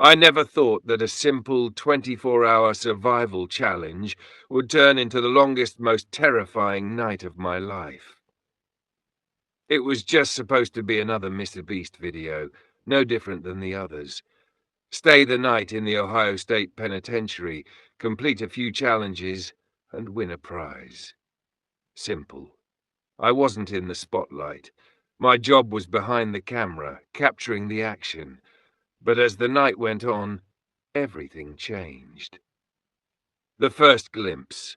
I never thought that a simple 24-hour survival challenge would turn into the longest, most terrifying night of my life. It was just supposed to be another Mr.Beast video, no different than the others. Stay the night in the Ohio State Penitentiary, complete a few challenges, and win a prize. Simple. I wasn't in the spotlight. My job was behind the camera, capturing the action. But as the night went on, everything changed. The first glimpse.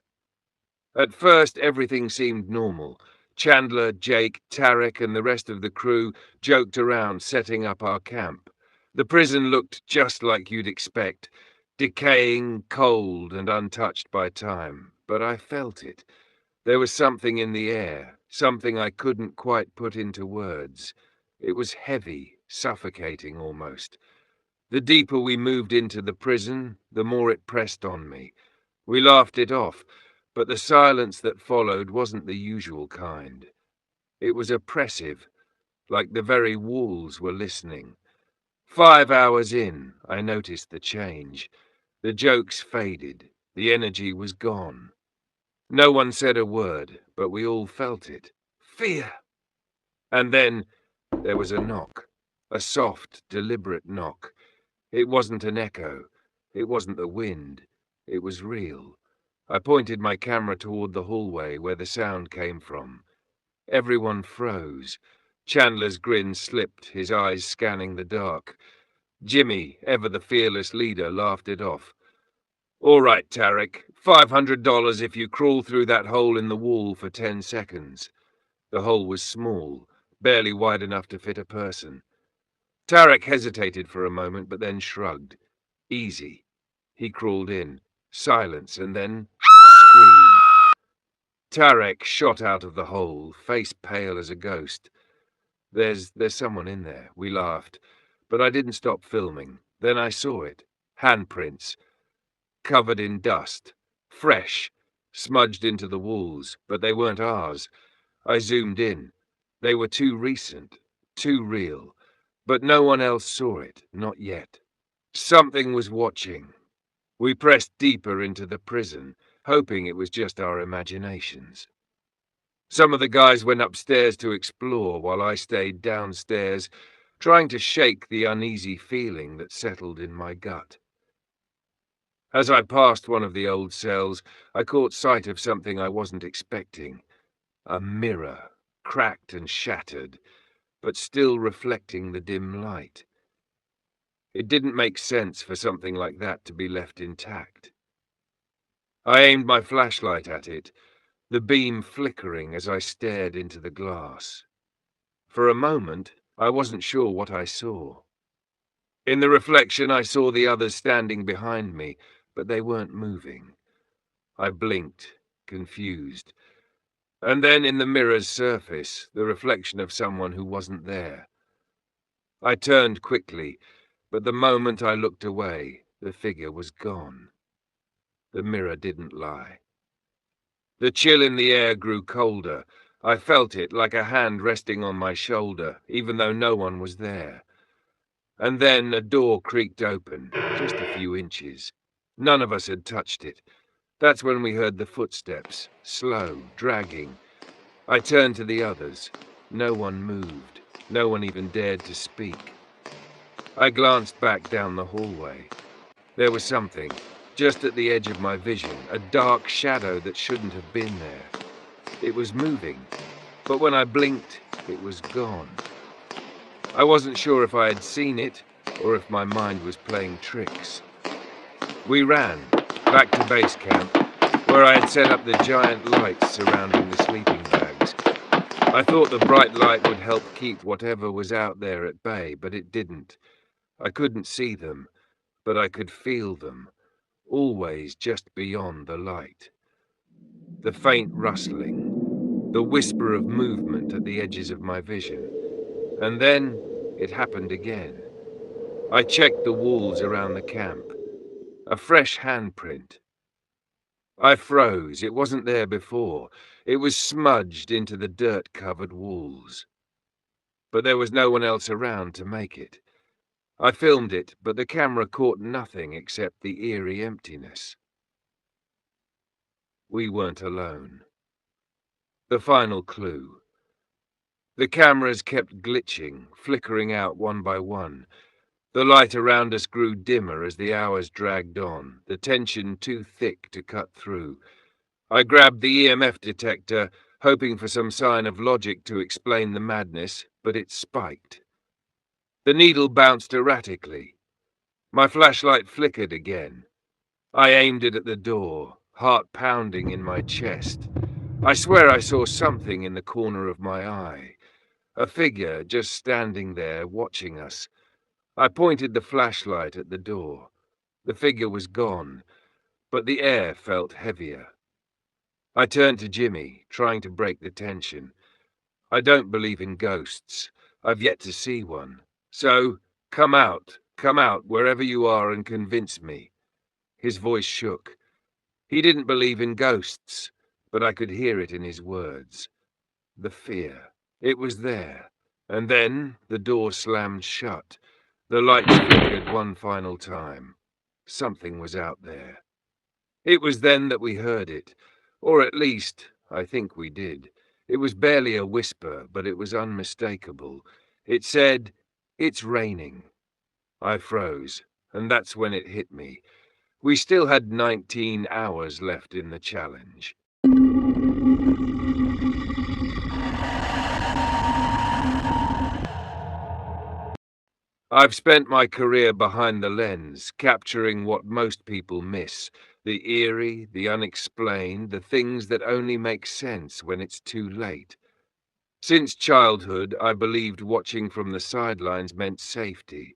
At first, everything seemed normal. Chandler, Jake, Tarek, and the rest of the crew joked around setting up our camp. The prison looked just like you'd expect, decaying, cold, and untouched by time. But I felt it. There was something in the air, something I couldn't quite put into words. It was heavy, suffocating almost. The deeper we moved into the prison, the more it pressed on me. We laughed it off, but the silence that followed wasn't the usual kind. It was oppressive, like the very walls were listening. 5 hours in, I noticed the change. The jokes faded. The energy was gone. No one said a word, but we all felt it. Fear! And then there was a knock. A soft, deliberate knock. It wasn't an echo. It wasn't the wind. It was real. I pointed my camera toward the hallway where the sound came from. Everyone froze. Chandler's grin slipped, his eyes scanning the dark. Jimmy, ever the fearless leader, laughed it off. "All right, Tarek, $500 if you crawl through that hole in the wall for 10 seconds. The hole was small, barely wide enough to fit a person. Tarek hesitated for a moment, but then shrugged. Easy. He crawled in. Silence, and then scream. Tarek shot out of the hole, face pale as a ghost. There's someone in there, we laughed, but I didn't stop filming. Then I saw it. Handprints. Covered in dust. Fresh. Smudged into the walls, but they weren't ours. I zoomed in. They were too recent, too real. But no one else saw it, not yet. Something was watching. We pressed deeper into the prison, hoping it was just our imaginations. Some of the guys went upstairs to explore while I stayed downstairs, trying to shake the uneasy feeling that settled in my gut. As I passed one of the old cells, I caught sight of something I wasn't expecting. A mirror, cracked and shattered, but still reflecting the dim light. It didn't make sense for something like that to be left intact. I aimed my flashlight at it, the beam flickering as I stared into the glass. For a moment, I wasn't sure what I saw. In the reflection, I saw the others standing behind me, but they weren't moving. I blinked, confused. And then in the mirror's surface, the reflection of someone who wasn't there. I turned quickly, but the moment I looked away, the figure was gone. The mirror didn't lie. The chill in the air grew colder. I felt it like a hand resting on my shoulder, even though no one was there. And then a door creaked open, just a few inches. None of us had touched it. That's when we heard the footsteps, slow, dragging. I turned to the others. No one moved. No one even dared to speak. I glanced back down the hallway. There was something, just at the edge of my vision, a dark shadow that shouldn't have been there. It was moving, but when I blinked, it was gone. I wasn't sure if I had seen it, or if my mind was playing tricks. We ran, back to base camp, where I had set up the giant lights surrounding the sleeping bags. I thought the bright light would help keep whatever was out there at bay, but it didn't. I couldn't see them, but I could feel them, always just beyond the light. The faint rustling, the whisper of movement at the edges of my vision. And then it happened again. I checked the walls around the camp. A fresh handprint. I froze. It wasn't there before. It was smudged into the dirt-covered walls. But there was no one else around to make it. I filmed it, but the camera caught nothing except the eerie emptiness. We weren't alone. The final clue. The cameras kept glitching, flickering out one by one. The light around us grew dimmer as the hours dragged on, the tension too thick to cut through. I grabbed the EMF detector, hoping for some sign of logic to explain the madness, but it spiked. The needle bounced erratically. My flashlight flickered again. I aimed it at the door, heart pounding in my chest. I swear I saw something in the corner of my eye. A figure just standing there, watching us. I pointed the flashlight at the door. The figure was gone, but the air felt heavier. I turned to Jimmy, trying to break the tension. I don't believe in ghosts. I've yet to see one. So, come out, wherever you are, and convince me. His voice shook. He didn't believe in ghosts, but I could hear it in his words. The fear. It was there. And then the door slammed shut. The lights flickered one final time. Something was out there. It was then that we heard it. Or at least, I think we did. It was barely a whisper, but it was unmistakable. It said, "It's raining." I froze, and that's when it hit me. We still had 19 hours left in the challenge. I've spent my career behind the lens, capturing what most people miss. The eerie, the unexplained, the things that only make sense when it's too late. Since childhood, I believed watching from the sidelines meant safety,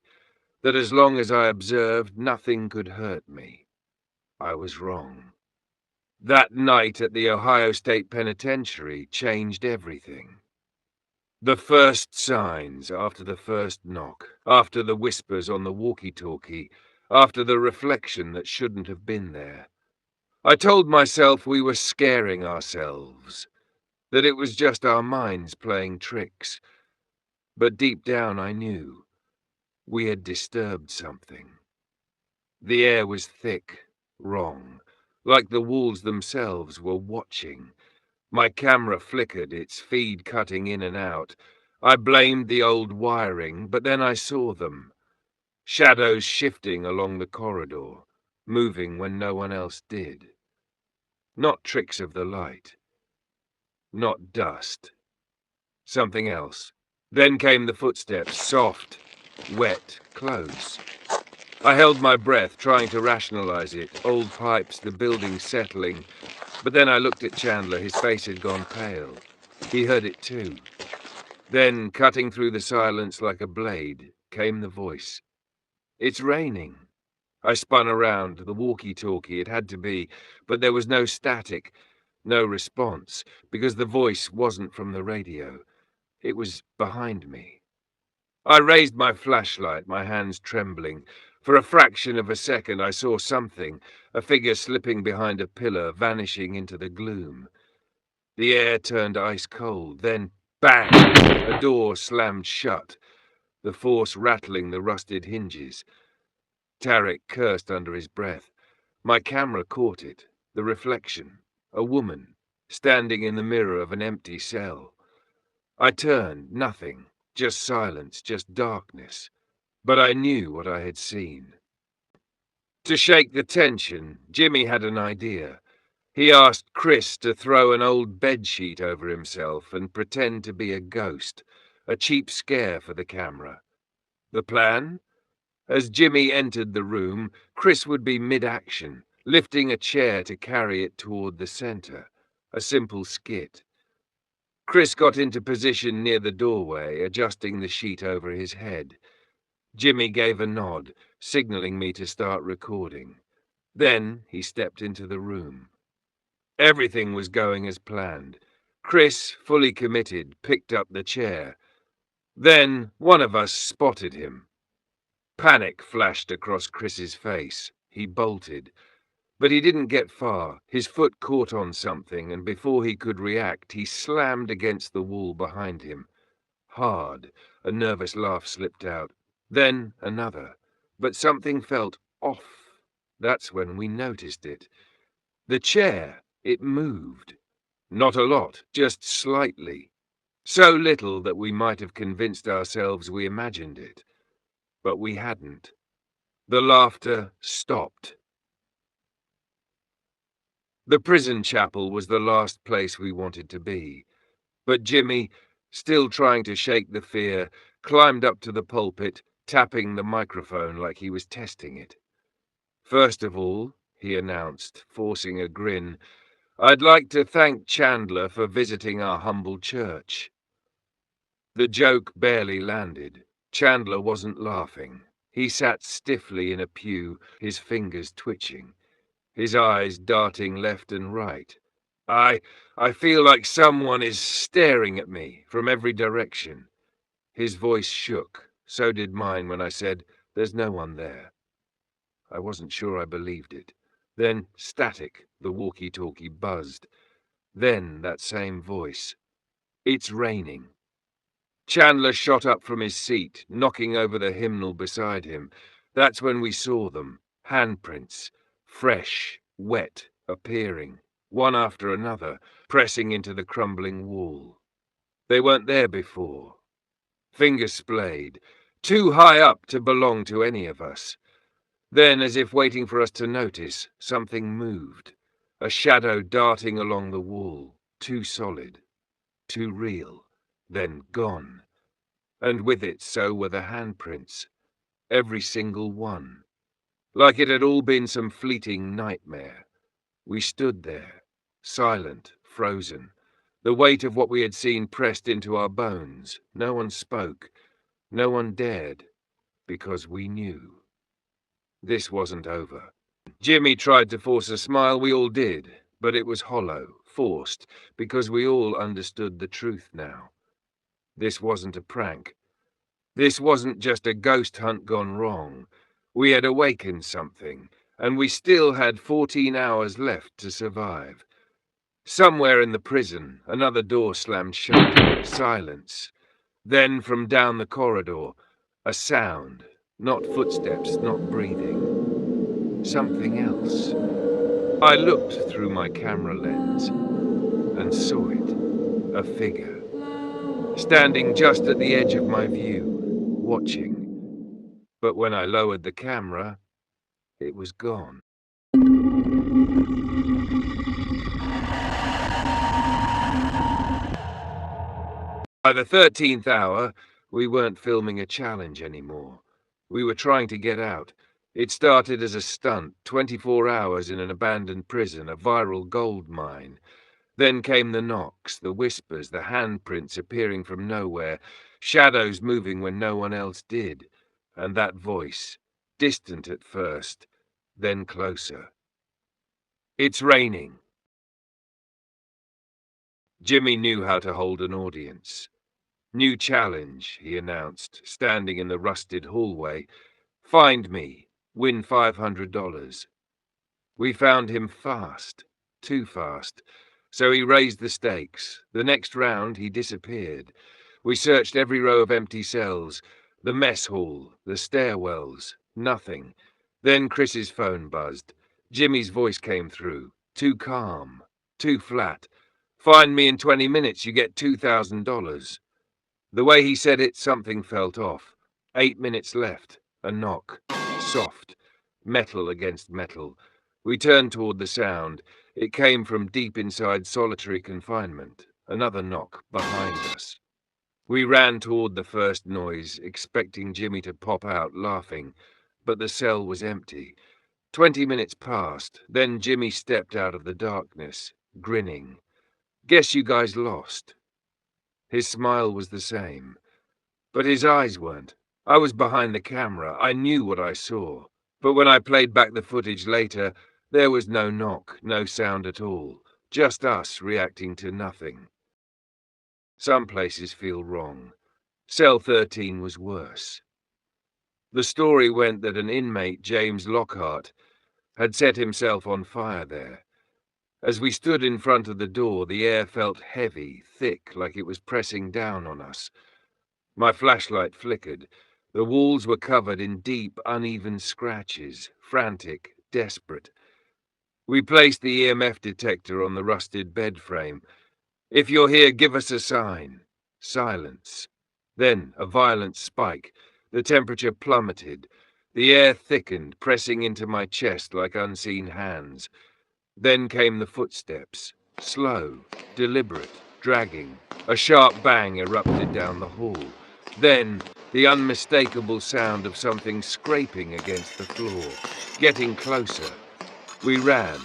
that as long as I observed, nothing could hurt me. I was wrong. That night at the Ohio State Penitentiary changed everything. The first signs after the first knock, after the whispers on the walkie-talkie, after the reflection that shouldn't have been there. I told myself we were scaring ourselves, that it was just our minds playing tricks. But deep down I knew we had disturbed something. The air was thick, wrong, like the walls themselves were watching. My camera flickered, its feed cutting in and out. I blamed the old wiring, but then I saw them. Shadows shifting along the corridor, moving when no one else did. Not tricks of the light. Not dust. Something else. Then came the footsteps, soft, wet, close. I held my breath, trying to rationalize it. Old pipes, the building settling. But then I looked at Chandler. His face had gone pale. He heard it too. Then, cutting through the silence like a blade, came the voice. "It's raining." I spun around, the walkie-talkie, it had to be, but there was no static, no response, because the voice wasn't from the radio. It was behind me. I raised my flashlight, my hands trembling. For a fraction of a second I saw something, a figure slipping behind a pillar, vanishing into the gloom. The air turned ice cold, then bang! A door slammed shut, the force rattling the rusted hinges. Tarek cursed under his breath. My camera caught it, the reflection. A woman, standing in the mirror of an empty cell. I turned, nothing, just silence, just darkness. But I knew what I had seen. To shake the tension, Jimmy had an idea. He asked Chris to throw an old bedsheet over himself and pretend to be a ghost, a cheap scare for the camera. The plan? As Jimmy entered the room, Chris would be mid-action, lifting a chair to carry it toward the center. A simple skit. Chris got into position near the doorway, adjusting the sheet over his head. Jimmy gave a nod, signaling me to start recording. Then he stepped into the room. Everything was going as planned. Chris, fully committed, picked up the chair. Then one of us spotted him. Panic flashed across Chris's face. He bolted. But he didn't get far. His foot caught on something, and before he could react, he slammed against the wall behind him. Hard. A nervous laugh slipped out. Then another, but something felt off. That's when we noticed it. The chair, it moved. Not a lot, just slightly. So little that we might have convinced ourselves we imagined it. But we hadn't. The laughter stopped. The prison chapel was the last place we wanted to be. But Jimmy, still trying to shake the fear, climbed up to the pulpit, tapping the microphone like he was testing it. "First of all," he announced, forcing a grin, "I'd like to thank Chandler for visiting our humble church." The joke barely landed. Chandler wasn't laughing. He sat stiffly in a pew, his fingers twitching, his eyes darting left and right. I feel like someone is staring at me from every direction." His voice shook. So did mine when I said, "There's no one there." I wasn't sure I believed it. Then static, the walkie-talkie buzzed. Then that same voice. "It's raining." Chandler shot up from his seat, knocking over the hymnal beside him. That's when we saw them. Handprints. Fresh, wet, appearing. One after another, pressing into the crumbling wall. They weren't there before. Fingers splayed. Too high up to belong to any of us. Then, as if waiting for us to notice, something moved. A shadow darting along the wall. Too solid. Too real. Then gone. And with it so were the handprints. Every single one. Like it had all been some fleeting nightmare. We stood there, silent, frozen. The weight of what we had seen pressed into our bones. No one spoke. No one dared. Because we knew. This wasn't over. Jimmy tried to force a smile, we all did. But it was hollow, forced, because we all understood the truth now. This wasn't a prank. This wasn't just a ghost hunt gone wrong. We had awakened something, and we still had 14 hours left to survive. Somewhere in the prison, another door slammed shut. Silence. Then from down the corridor, a sound. Not footsteps, not breathing. Something else. I looked through my camera lens and saw it. A figure. Standing just at the edge of my view, watching. But when I lowered the camera, it was gone. By the 13th hour, we weren't filming a challenge anymore. We were trying to get out. It started as a stunt, 24 hours in an abandoned prison, a viral gold mine. Then came the knocks, the whispers, the handprints appearing from nowhere, shadows moving when no one else did, and that voice, distant at first, then closer. "It's raining." Jimmy knew how to hold an audience. "New challenge," he announced, standing in the rusted hallway. "Find me. Win $500. We found him fast. Too fast. So he raised the stakes. The next round, he disappeared. We searched every row of empty cells, the mess hall, the stairwells. Nothing. Then Chris's phone buzzed. Jimmy's voice came through. Too calm. Too flat. "Find me in 20 minutes, you get $2,000. The way he said it, something felt off. 8 minutes left. A knock. Soft. Metal against metal. We turned toward the sound. It came from deep inside solitary confinement. Another knock behind us. We ran toward the first noise, expecting Jimmy to pop out laughing. But the cell was empty. 20 minutes passed. Then Jimmy stepped out of the darkness, grinning. "Guess you guys lost." His smile was the same. But his eyes weren't. I was behind the camera. I knew what I saw. But when I played back the footage later, there was no knock, no sound at all. Just us reacting to nothing. Some places feel wrong. Cell 13 was worse. The story went that an inmate, James Lockhart, had set himself on fire there. As we stood in front of the door, the air felt heavy, thick, like it was pressing down on us. My flashlight flickered. The walls were covered in deep, uneven scratches, frantic, desperate. We placed the EMF detector on the rusted bed frame. "If you're here, give us a sign." Silence. Then a violent spike. The temperature plummeted. The air thickened, pressing into my chest like unseen hands. Then came the footsteps. Slow, deliberate, dragging. A sharp bang erupted down the hall. Then the unmistakable sound of something scraping against the floor. Getting closer. We ran.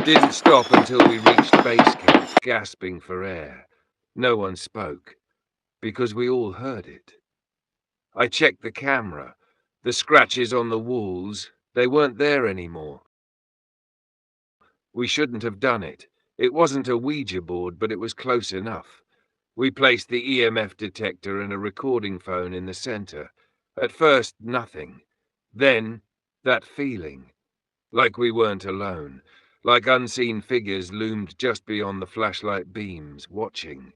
Didn't stop until we reached base camp, gasping for air. No one spoke, because we all heard it. I checked the camera. The scratches on the walls, they weren't there anymore. We shouldn't have done it. It wasn't a Ouija board, but it was close enough. We placed the EMF detector and a recording phone in the center. At first, nothing. Then, that feeling. Like we weren't alone. Like unseen figures loomed just beyond the flashlight beams, watching.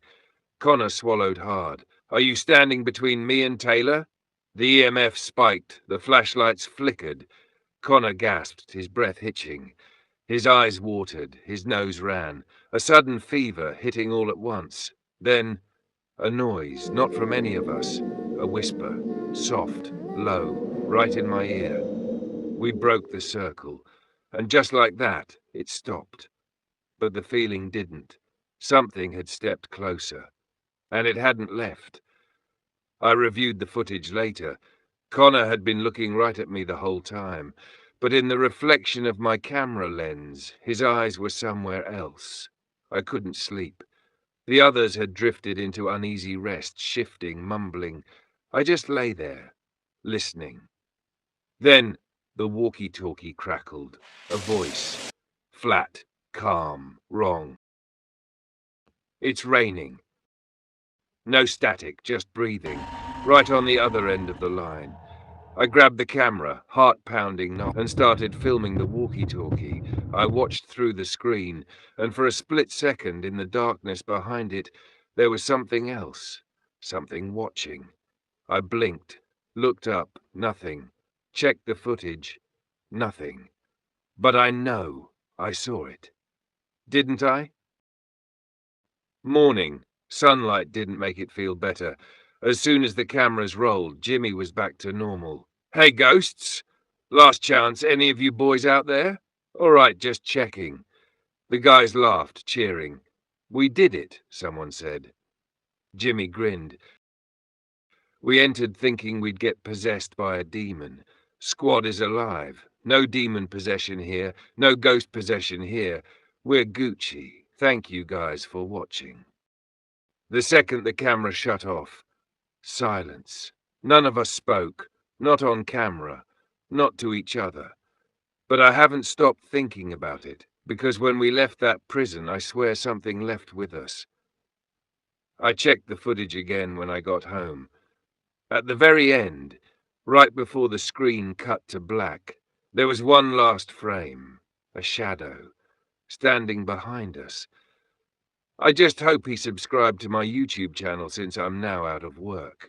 Connor swallowed hard. "Are you standing between me and Taylor?" The EMF spiked. The flashlights flickered. Connor gasped, his breath hitching. His eyes watered. His nose ran. A sudden fever hitting all at once. Then, a noise, not from any of us. A whisper. Soft, low, right in my ear. We broke the circle. And just like that, it stopped. But the feeling didn't. Something had stepped closer. And it hadn't left. I reviewed the footage later. Connor had been looking right at me the whole time, but in the reflection of my camera lens, his eyes were somewhere else. I couldn't sleep. The others had drifted into uneasy rest, shifting, mumbling. I just lay there, listening. Then the walkie-talkie crackled. A voice. Flat, calm, wrong. "It's raining." No static, just breathing, right on the other end of the line. I grabbed the camera, heart pounding, and started filming the walkie-talkie. I watched through the screen, and for a split second in the darkness behind it, there was something else, something watching. I blinked, looked up, nothing. Checked the footage, nothing. But I know I saw it. Didn't I? Morning. Sunlight didn't make it feel better. As soon as the cameras rolled, Jimmy was back to normal. "Hey, ghosts! Last chance, any of you boys out there?" "All right, just checking." The guys laughed, cheering. "We did it," someone said. Jimmy grinned. "We entered thinking we'd get possessed by a demon. Squad is alive. No demon possession here. No ghost possession here. We're Gucci. Thank you guys for watching." The second the camera shut off, silence. None of us spoke. Not on camera. Not to each other. But I haven't stopped thinking about it, because when we left that prison, I swear something left with us. I checked the footage again when I got home. At the very end, right before the screen cut to black, there was one last frame, a shadow, standing behind us. I just hope he subscribed to my YouTube channel since I'm now out of work.